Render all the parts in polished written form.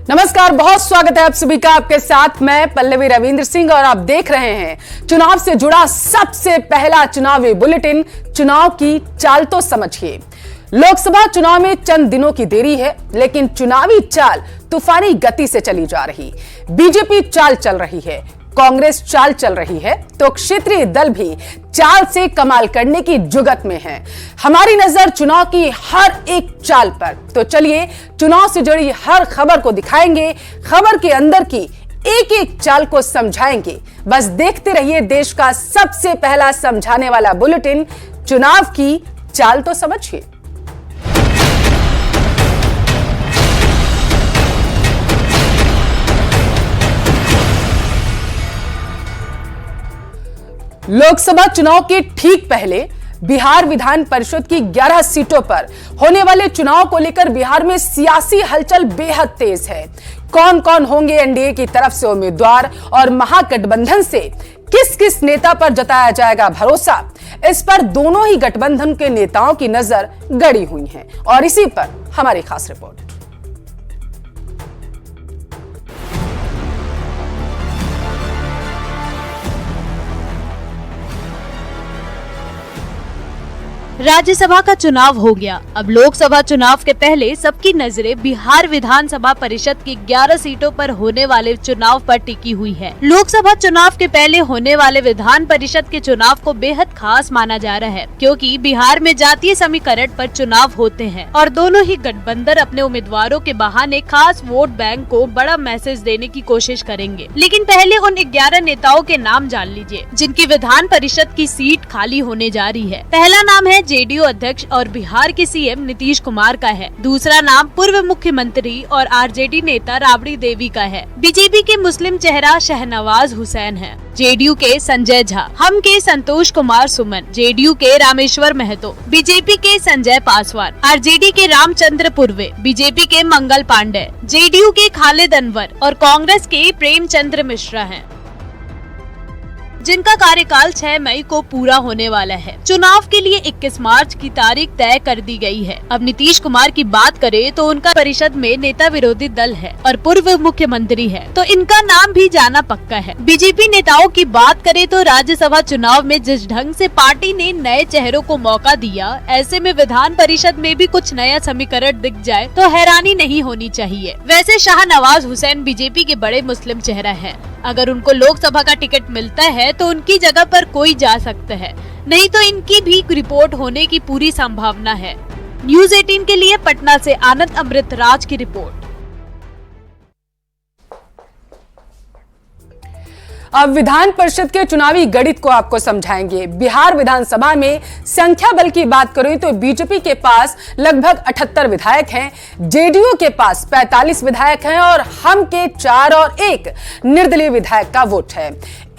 नमस्कार, बहुत स्वागत है आप सभी का। आपके साथ मैं पल्लवी रविंद्र सिंह और आप देख रहे हैं चुनाव से जुड़ा सबसे पहला चुनावी बुलेटिन। चुनाव की चाल तो समझिए। लोकसभा चुनाव में चंद दिनों की देरी है, लेकिन चुनावी चाल तूफानी गति से चली जा रही। बीजेपी चाल चल रही है, कांग्रेस चाल चल रही है, तो क्षेत्रीय दल भी चाल से कमाल करने की जुगत में है। हमारी नजर चुनाव की हर एक चाल पर, तो चलिए चुनाव से जुड़ी हर खबर को दिखाएंगे, खबर के अंदर की एक एक चाल को समझाएंगे। बस देखते रहिए देश का सबसे पहला समझाने वाला बुलेटिन, चुनाव की चाल तो समझिए। लोकसभा चुनाव के ठीक पहले बिहार विधान परिषद की 11 सीटों पर होने वाले चुनाव को लेकर बिहार में सियासी हलचल बेहद तेज है। कौन कौन होंगे एनडीए की तरफ से उम्मीदवार और महागठबंधन से किस किस नेता पर जताया जाएगा भरोसा, इस पर दोनों ही गठबंधन के नेताओं की नजर गड़ी हुई है और इसी पर हमारी खास रिपोर्ट। राज्यसभा का चुनाव हो गया। अब लोकसभा चुनाव के पहले सबकी नजरें बिहार विधानसभा परिषद की 11 सीटों पर होने वाले चुनाव पर टिकी हुई है। लोकसभा चुनाव के पहले होने वाले विधान परिषद के चुनाव को बेहद खास माना जा रहा है, क्योंकि बिहार में जातीय समीकरण पर चुनाव होते हैं और दोनों ही गठबंधन अपने उम्मीदवारों के बहाने खास वोट बैंक को बड़ा मैसेज देने की कोशिश करेंगे। लेकिन पहले उन 11 नेताओं के नाम जान लीजिए जिनकी विधान परिषद की सीट खाली होने जा रही है। पहला नाम है जेडीयू अध्यक्ष और बिहार के सीएम नीतीश कुमार का है। दूसरा नाम पूर्व मुख्यमंत्री और आरजेडी नेता राबड़ी देवी का है। बीजेपी के मुस्लिम चेहरा शहनवाज हुसैन है। जेडीयू के संजय झा, हम के संतोष कुमार सुमन, जेडीयू के रामेश्वर महतो, बीजेपी के संजय पासवान, आरजेडी के रामचंद्र पूर्वे, बीजेपी के मंगल पांडे, जेडीयू के खालिद अनवर और कांग्रेस के प्रेमचंद्र मिश्रा हैं, जिनका कार्यकाल 6 मई को पूरा होने वाला है। चुनाव के लिए 21 मार्च की तारीख तय कर दी गई है। अब नीतीश कुमार की बात करें तो उनका परिषद में नेता विरोधी दल है और पूर्व मुख्यमंत्री है, तो इनका नाम भी जाना पक्का है। बीजेपी नेताओं की बात करें तो राज्यसभा चुनाव में जिस ढंग से पार्टी ने नए चेहरों को मौका दिया, ऐसे में विधान परिषद में भी कुछ नया समीकरण दिख जाए तो हैरानी नहीं होनी चाहिए। वैसे शाहनवाज हुसैन बीजेपी के बड़े मुस्लिम चेहरा है। अगर उनको लोकसभा का टिकट मिलता है तो उनकी जगह पर कोई जा सकता है, नहीं तो इनकी भी रिपोर्ट होने की पूरी संभावना है। न्यूज़ 18 के लिए पटना से आनंद अमृतराज की रिपोर्ट। अब विधान परिषद के चुनावी गणित को आपको समझाएंगे। बिहार विधानसभा में संख्या बल की बात करें तो बीजेपी के पास लगभग 78 विधायक हैं, जेडीयू के पास 45 विधायक हैं और हम के 4 और 1 निर्दलीय विधायक का वोट है।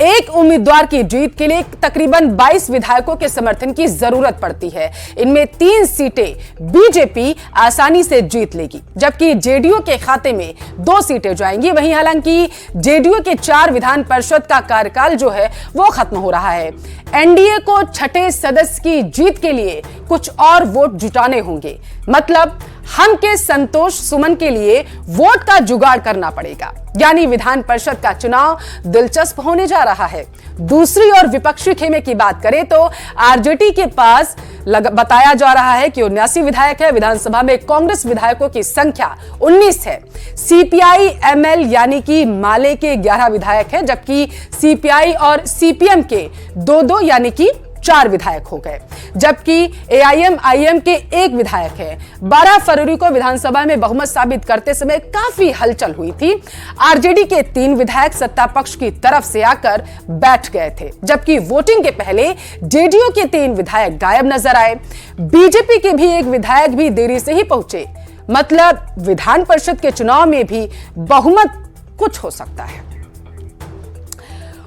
एक उम्मीदवार की जीत के लिए तकरीबन 22 विधायकों के समर्थन की जरूरत पड़ती है। इनमें 3 सीटें बीजेपी आसानी से जीत लेगी, जबकि जेडीयू के खाते में 2 सीटें जाएंगी। वहीं हालांकि जेडीयू के 4 विधान परिषद का कार्यकाल जो है वो खत्म हो रहा है। एनडीए को छठे सदस्य की जीत के लिए कुछ और वोट जुटाने होंगे, मतलब हम के संतोष सुमन के लिए वोट का जुगाड़ करना पड़ेगा। यानी विधान परिषद का चुनाव दिलचस्प होने जा रहा है। दूसरी ओर विपक्षी खेमे की बात करें तो आरजेडी के पास बताया जा रहा है कि 79 विधायक है। विधानसभा में कांग्रेस विधायकों की संख्या 19 है। सीपीआई एमएल यानी कि माले के 11 विधायक हैं, जबकि सीपीआई और सीपीएम के 2-2 यानी कि 4 विधायक हो गए, जबकि एआईएम के 1 विधायक है। 12 फरवरी को विधानसभा में बहुमत साबित करते समय काफी हलचल हुई थी। आरजेडी के 3 विधायक सत्ता पक्ष की तरफ से आकर बैठ गए थे, जबकि वोटिंग के पहले जेडीयू के 3 विधायक गायब नजर आए। बीजेपी के भी 1 विधायक भी देरी से ही पहुंचे। मतलब विधान परिषद के चुनाव में भी बहुमत कुछ हो सकता है।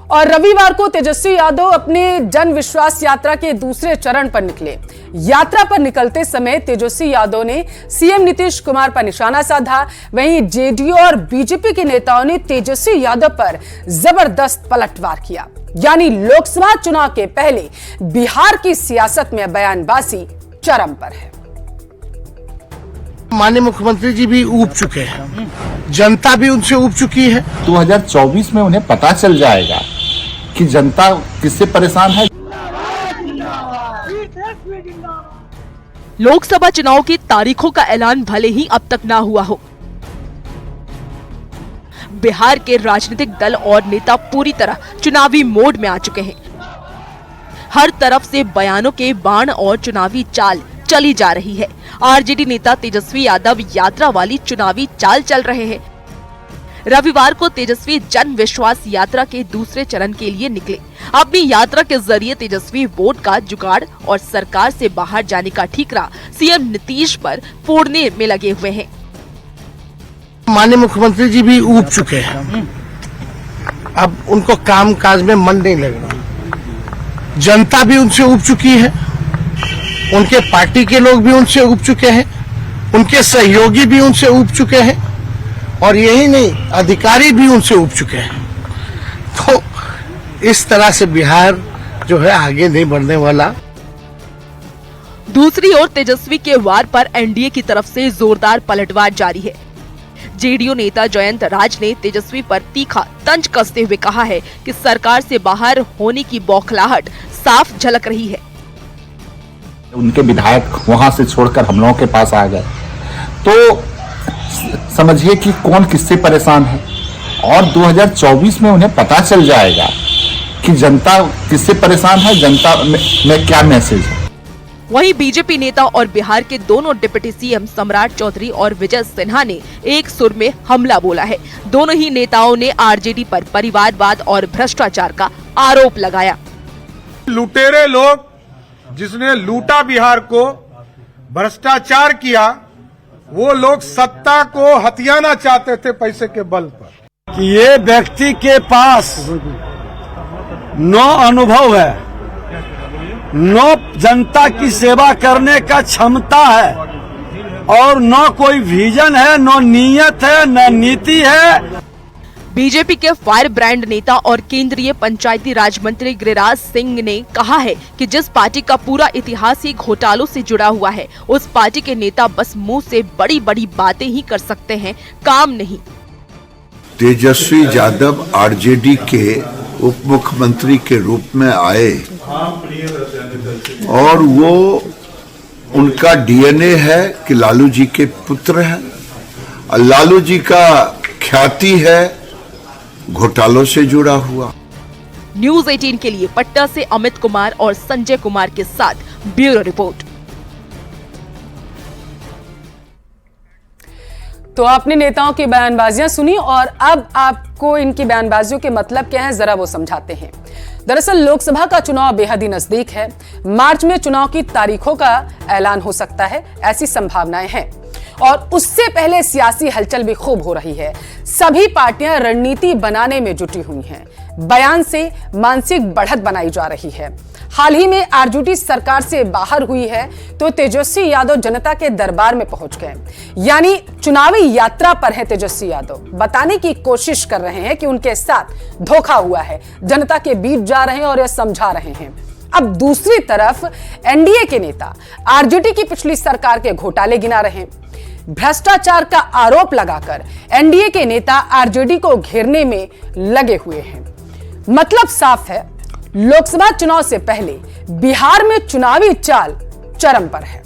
और रविवार को तेजस्वी यादव अपने जन विश्वास यात्रा के दूसरे चरण पर निकले। यात्रा पर निकलते समय तेजस्वी यादव ने सीएम नीतीश कुमार पर निशाना साधा। वहीं जेडीयू और बीजेपी के नेताओं ने तेजस्वी यादव पर जबरदस्त पलटवार किया। यानी लोकसभा चुनाव के पहले बिहार की सियासत में बयानबाजी चरम पर है। माननीय मुख्यमंत्री जी भी ऊब चुके हैं, जनता भी उनसे ऊब चुकी है। 2024 में उन्हें पता चल जाएगा कि जनता किससे परेशान है। लोकसभा चुनाव की तारीखों का ऐलान भले ही अब तक ना हुआ हो, बिहार के राजनीतिक दल और नेता पूरी तरह चुनावी मोड में आ चुके हैं। हर तरफ से बयानों के बाण और चुनावी चाल चली जा रही है। आरजेडी नेता तेजस्वी यादव यात्रा वाली चुनावी चाल चल रहे हैं। रविवार को तेजस्वी जन विश्वास यात्रा के दूसरे चरण के लिए निकले। अपनी यात्रा के जरिए तेजस्वी वोट का जुगाड़ और सरकार से बाहर जाने का ठीकरा सीएम नीतीश पर फोड़ने में लगे हुए हैं। माननीय मुख्यमंत्री जी भी ऊब चुके हैं, अब उनको काम काज में मन नहीं लग रहा। जनता भी उनसे ऊब चुकी है, उनके पार्टी के लोग भी उनसे ऊब चुके हैं, उनके सहयोगी भी उनसे ऊब चुके हैं, और यही नहीं, अधिकारी भी उनसे ऊब चुके हैं। तो इस तरह से बिहार जो है आगे नहीं बढ़ने वाला। दूसरी ओर तेजस्वी के वार पर एनडीए की तरफ से जोरदार पलटवार जारी है। जेडीयू नेता जयंत राज ने तेजस्वी पर तीखा तंज कसते हुए कहा है कि सरकार से बाहर होने की बौखलाहट साफ झलक रही है। उनके विधायक वहां से छोड़कर हम लोगों के पास आ गए, तो समझिए कि कौन किससे परेशान है। और 2024 में उन्हें पता चल जाएगा कि जनता किससे परेशान है, जनता में क्या मैसेज है। वहीं बीजेपी नेता और बिहार के दोनों डिप्टी सीएम सम्राट चौधरी और विजय सिन्हा ने एक सुर में हमला बोला है। दोनों ही नेताओं ने आरजेडी पर परिवारवाद और भ्रष्टाचार का आरोप लगाया। लुटेरे लोग जिसने लूटा बिहार को, भ्रष्टाचार किया, वो लोग सत्ता को हथियाना चाहते थे पैसे के बल पर। कि ये व्यक्ति के पास न अनुभव है, न जनता की सेवा करने का क्षमता है, और न कोई विजन है, न नीयत है, न नीति है। बीजेपी के फायर ब्रांड नेता और केंद्रीय पंचायती राज मंत्री गिरिराज सिंह ने कहा है कि जिस पार्टी का पूरा इतिहास ही घोटालों से जुड़ा हुआ है, उस पार्टी के नेता बस मुंह से बड़ी बड़ी बातें ही कर सकते हैं, काम नहीं। तेजस्वी यादव आरजेडी के उप मुख्यमंत्री के रूप में आए और वो उनका डीएनए है कि लालू जी के पुत्र हैं, और लालू जी का ख्याति है घोटालों से जुड़ा हुआ। न्यूज़ 18 के लिए पटना से अमित कुमार और संजय कुमार के साथ ब्यूरो रिपोर्ट। तो आपने नेताओं की बयानबाजियां सुनी और अब आपको इनकी बयानबाजियों के मतलब क्या है, जरा वो समझाते हैं। दरअसल लोकसभा का चुनाव बेहद ही नजदीक है। मार्च में चुनाव की तारीखों का ऐलान हो सकता है, ऐसी संभावनाएं हैं, और उससे पहले सियासी हलचल भी खूब हो रही है। सभी पार्टियां रणनीति बनाने में जुटी हुई हैं। बयान से मानसिक बढ़त बनाई जा रही है। हाल ही में आरजेडी सरकार से बाहर हुई है तो तेजस्वी यादव जनता के दरबार में पहुंच गए, यानी चुनावी यात्रा पर है तेजस्वी यादव। बताने की कोशिश कर रहे हैं कि उनके साथ धोखा हुआ है, जनता के बीच जा रहे हैं और यह समझा रहे हैं। अब दूसरी तरफ एनडीए के नेता आरजेडी की पिछली सरकार के घोटाले गिना रहे हैं। भ्रष्टाचार का आरोप लगाकर एनडीए के नेता आरजेडी को घेरने में लगे हुए हैं। मतलब साफ है, लोकसभा चुनाव से पहले बिहार में चुनावी चाल चरम पर है।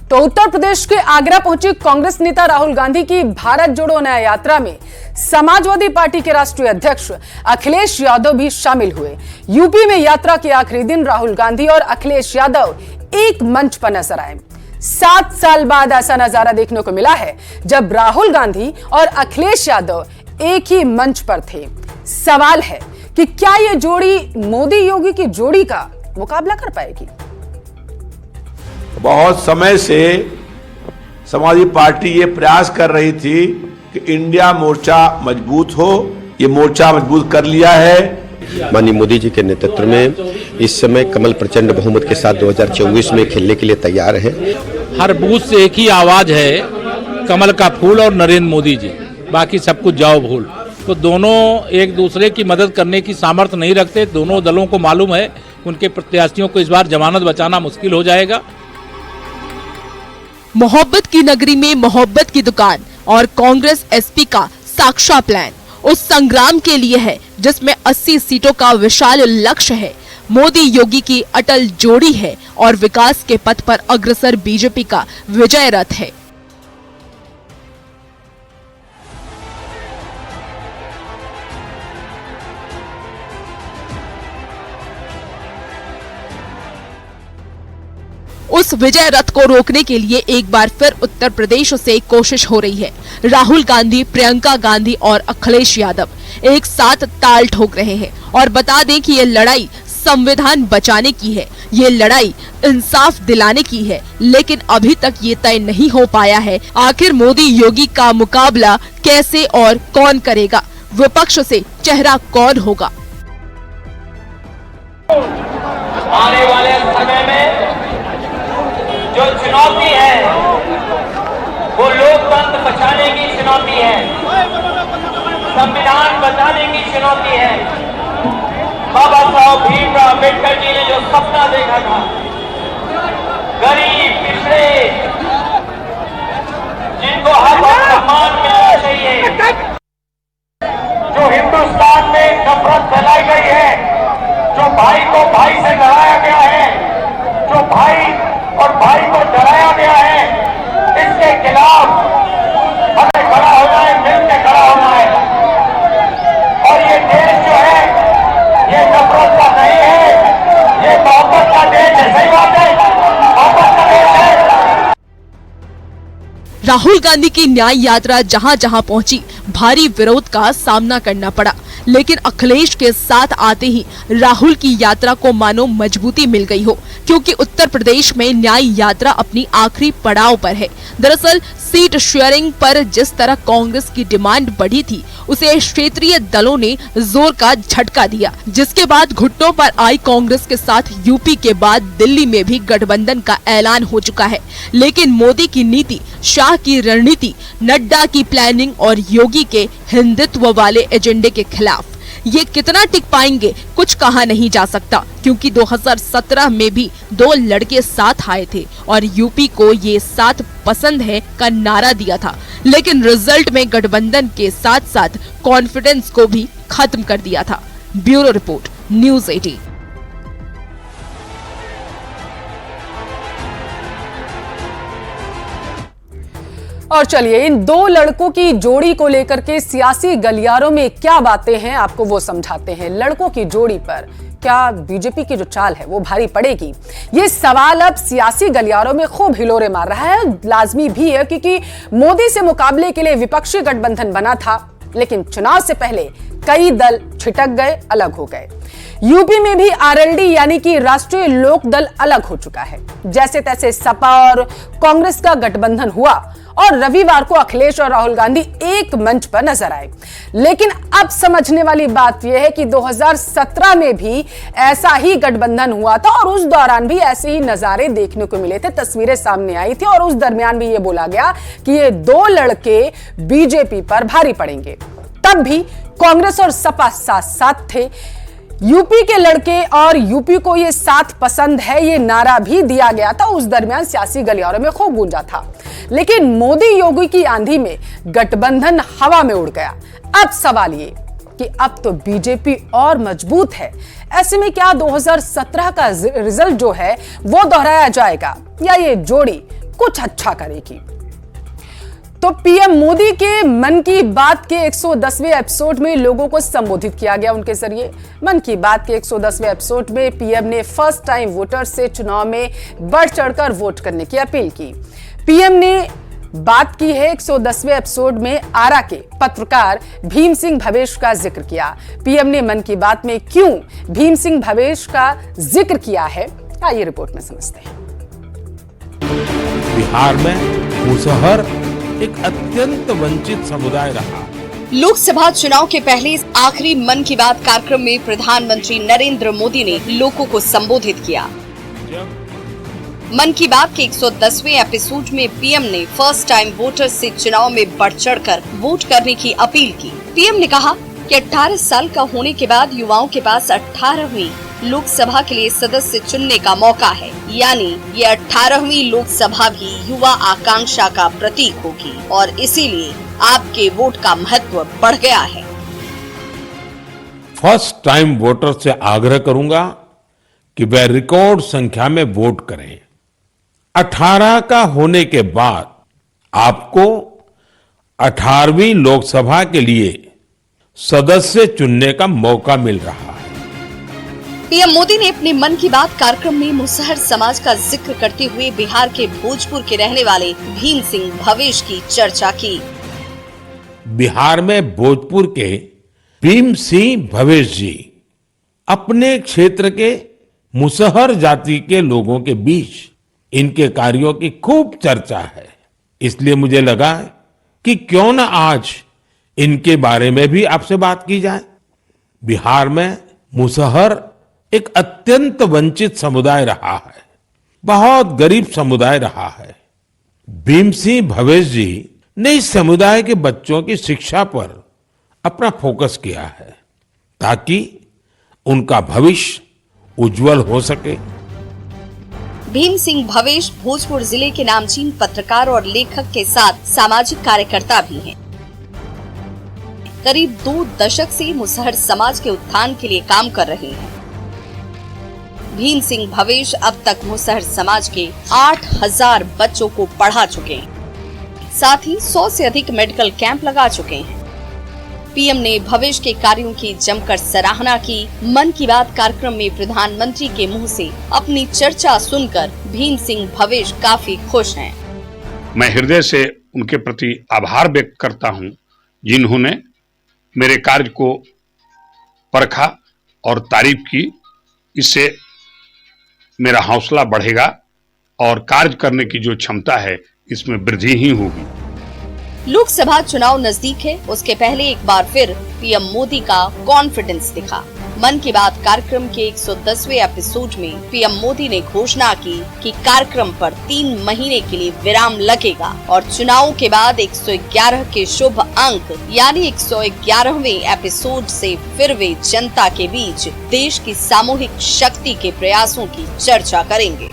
तो उत्तर प्रदेश के आगरा पहुंची कांग्रेस नेता राहुल गांधी की भारत जोड़ो न्याय यात्रा में समाजवादी पार्टी के राष्ट्रीय अध्यक्ष अखिलेश यादव भी शामिल हुए। यूपी में यात्रा के आखिरी दिन राहुल गांधी और अखिलेश यादव एक मंच पर नजर आए। 7 साल बाद ऐसा नजारा देखने को मिला है जब राहुल गांधी और अखिलेश यादव एक ही मंच पर थे। सवाल है कि क्या यह जोड़ी मोदी योगी की जोड़ी का मुकाबला कर पाएगी? बहुत समय से समाजवादी पार्टी ये प्रयास कर रही थी कि इंडिया मोर्चा मजबूत हो। ये मोर्चा मजबूत कर लिया है। माननीय मोदी जी के नेतृत्व में इस समय कमल प्रचंड बहुमत के साथ 2024 में खेलने के लिए तैयार है। हर बूथ से एक ही आवाज है, कमल का फूल और नरेंद्र मोदी जी, बाकी सब कुछ जाओ भूल। तो दोनों एक दूसरे की मदद करने की सामर्थ्य नहीं रखते। दोनों दलों को मालूम है उनके प्रत्याशियों को इस बार जमानत बचाना मुश्किल हो जाएगा। मोहब्बत की नगरी में मोहब्बत की दुकान और कांग्रेस एसपी का साक्षात प्लान उस संग्राम के लिए है जिसमें 80 सीटों का विशाल लक्ष्य है। मोदी योगी की अटल जोड़ी है और विकास के पथ पर अग्रसर बीजेपी का विजय रथ है। उस विजय रथ को रोकने के लिए एक बार फिर उत्तर प्रदेश से कोशिश हो रही है। राहुल गांधी, प्रियंका गांधी और अखिलेश यादव एक साथ ताल ठोक रहे हैं और बता दें कि ये लड़ाई संविधान बचाने की है, ये लड़ाई इंसाफ दिलाने की है। लेकिन अभी तक ये तय नहीं हो पाया है आखिर मोदी योगी का मुकाबला कैसे और कौन करेगा, विपक्ष से चेहरा कौन होगा। आने वाले समय में जो चुनौती है वो लोकतंत्र बचाने की चुनौती है, संविधान बचाने की चुनौती है। बाबा साहब भीमराव अम्बेडकर जी ने जो सपना देखा था, गरीब पिछड़े जिनको हक और सम्मान मिलना चाहिए, जो हिंदुस्तान में नफरत फैलाई गई है, जो भाई को भाई से लड़ाया गया है, जो भाई और भाई को डराया गया है, इसके खिलाफ हमें खड़ा होना है, मिलकर खड़ा होना है। और ये देश जो है ये नफरत का नहीं है, ये मोहब्बत का देश है। सही बात है, मोहब्बत का देश है। राहुल गांधी की न्याय यात्रा जहां जहां पहुंची भारी विरोध का सामना करना पड़ा, लेकिन अखिलेश के साथ आते ही राहुल की यात्रा को मानो मजबूती मिल गई हो, क्योंकि उत्तर प्रदेश में न्याय यात्रा अपनी आखिरी पड़ाव पर है। दरअसल सीट शेयरिंग पर जिस तरह कांग्रेस की डिमांड बढ़ी थी, उसे क्षेत्रीय दलों ने जोर का झटका दिया, जिसके बाद घुटनों पर आई कांग्रेस के साथ यूपी के बाद दिल्ली में भी गठबंधन का ऐलान हो चुका है। लेकिन मोदी की नीति, शाह की रणनीति, नड्डा की प्लानिंग और योगी के हिंदुत्व वाले एजेंडे के खिलाफ ये कितना टिक पाएंगे कुछ कहा नहीं जा सकता, क्योंकि 2017 में भी दो लड़के साथ आए थे और यूपी को ये साथ पसंद है का नारा दिया था, लेकिन रिजल्ट में गठबंधन के साथ साथ कॉन्फिडेंस को भी खत्म कर दिया था। Bureau report, news 18। और चलिए इन दो लड़कों की जोड़ी को लेकर के सियासी गलियारों में क्या बातें हैं आपको वो समझाते हैं। लड़कों की जोड़ी पर क्या बीजेपी की जो चाल है वो भारी पड़ेगी, ये सवाल अब सियासी गलियारों में खूब हिलोरे मार रहा है। लाजमी भी है क्योंकि मोदी से मुकाबले के लिए विपक्षी गठबंधन बना था, लेकिन चुनाव से पहले कई दल छिटक गए, अलग हो गए। यूपी में भी आरएलडी यानी कि राष्ट्रीय लोक दल अलग हो चुका है। जैसे तैसे सपा और कांग्रेस का गठबंधन हुआ और रविवार को अखिलेश और राहुल गांधी एक मंच पर नजर आए। लेकिन अब समझने वाली बात यह है कि 2017 में भी ऐसा ही गठबंधन हुआ था और उस दौरान भी ऐसे ही नजारे देखने को मिले थे, तस्वीरें सामने आई थी और उस दरमियान भी ये बोला गया कि ये दो लड़के बीजेपी पर भारी पड़ेंगे। तब भी कांग्रेस और सपा साथ साथ थे। यूपी के लड़के और यूपी को ये साथ पसंद है, ये नारा भी दिया गया था, उस दरमियान सियासी गलियारों में खूब गूंजा था। लेकिन मोदी योगी की आंधी में गठबंधन हवा में उड़ गया। अब सवाल ये कि अब तो बीजेपी और मजबूत है, ऐसे में क्या 2017 का रिजल्ट जो है वो दोहराया जाएगा या ये जोड़ी कुछ अच्छा करेगी? तो पीएम मोदी के मन की बात के 110वें एपिसोड में लोगों को संबोधित किया गया उनके जरिए। मन की बात के 110वें एपिसोड में पीएम ने फर्स्ट टाइम वोटर से चुनाव में बढ़ चढ़कर वोट करने की अपील की। पीएम ने बात की है 110वें एपिसोड में आरा के पत्रकार भीम सिंह भवेश का जिक्र किया। पीएम ने मन की बात में क्यों भीम सिंह भवेश का जिक्र किया है, आइए रिपोर्ट में समझते हैं। बिहार में मुसहर एक अत्यंत वंचित समुदाय रहा। लोकसभा चुनाव के पहले आखिरी मन की बात कार्यक्रम में प्रधानमंत्री नरेंद्र मोदी ने लोगों को संबोधित किया। मन की बात के 110वें एपिसोड में पीएम ने फर्स्ट टाइम वोटर से चुनाव में बढ़ चढ़कर वोट करने की अपील की। पीएम ने कहा, कि 18 साल का होने के बाद युवाओं के पास 18वीं लोकसभा के लिए सदस्य चुनने का मौका है, यानी ये 18वीं लोकसभा भी युवा आकांक्षा का प्रतीक होगी और इसीलिए आपके वोट का महत्व बढ़ गया है। फर्स्ट टाइम वोटर से आग्रह करूंगा कि वे रिकॉर्ड संख्या में वोट करें। 18 का होने के बाद आपको 18वीं लोकसभा के लिए सदस्य चुनने का मौका मिल रहा है। पीएम मोदी ने अपने मन की बात कार्यक्रम में मुसहर समाज का जिक्र करते हुए बिहार के भोजपुर के रहने वाले भीम सिंह भवेश की चर्चा की। बिहार में भोजपुर के भीम सिंह भवेश जी अपने क्षेत्र के मुसहर जाति के लोगों के बीच इनके कार्यों की खूब चर्चा है, इसलिए मुझे लगा कि क्यों न आज इनके बारे में भी आपसे बात की जाए। बिहार में मुसहर एक अत्यंत वंचित समुदाय रहा है, बहुत गरीब समुदाय रहा है। भीम सिंह भवेश जी ने इस समुदाय के बच्चों की शिक्षा पर अपना फोकस किया है ताकि उनका भविष्य उज्जवल हो सके। भीम सिंह भवेश भोजपुर जिले के नामचीन पत्रकार और लेखक के साथ सामाजिक कार्यकर्ता भी हैं। करीब 2 दशक से मुसहर समाज के उत्थान के लिए काम कर रहे हैं। भीम सिंह भवेश अब तक मुसहर समाज के 8000 बच्चों को पढ़ा चुके हैं, साथ ही 100 से अधिक मेडिकल कैंप लगा चुके हैं। पीएम ने भवेश के कार्यों की जमकर सराहना की। मन की बात कार्यक्रम में प्रधानमंत्री के मुंह से अपनी चर्चा सुनकर भीम सिंह भवेश काफी खुश हैं। मैं हृदय से उनके प्रति आभार व्यक्त करता हूं, जिन्होंने मेरे कार्य को परखा और तारीफ की। इससे मेरा हौसला बढ़ेगा और कार्य करने की जो क्षमता है इसमें वृद्धि ही होगी। लोकसभा चुनाव नजदीक है, उसके पहले एक बार फिर पीएम मोदी का कॉन्फिडेंस दिखा। मन की बात कार्यक्रम के 110वें एपिसोड में पीएम मोदी ने घोषणा की कि कार्यक्रम पर 3 महीने के लिए विराम लगेगा और चुनाव के बाद 111 के शुभ अंक यानी 111वें एपिसोड से फिर वे जनता के बीच देश की सामूहिक शक्ति के प्रयासों की चर्चा करेंगे।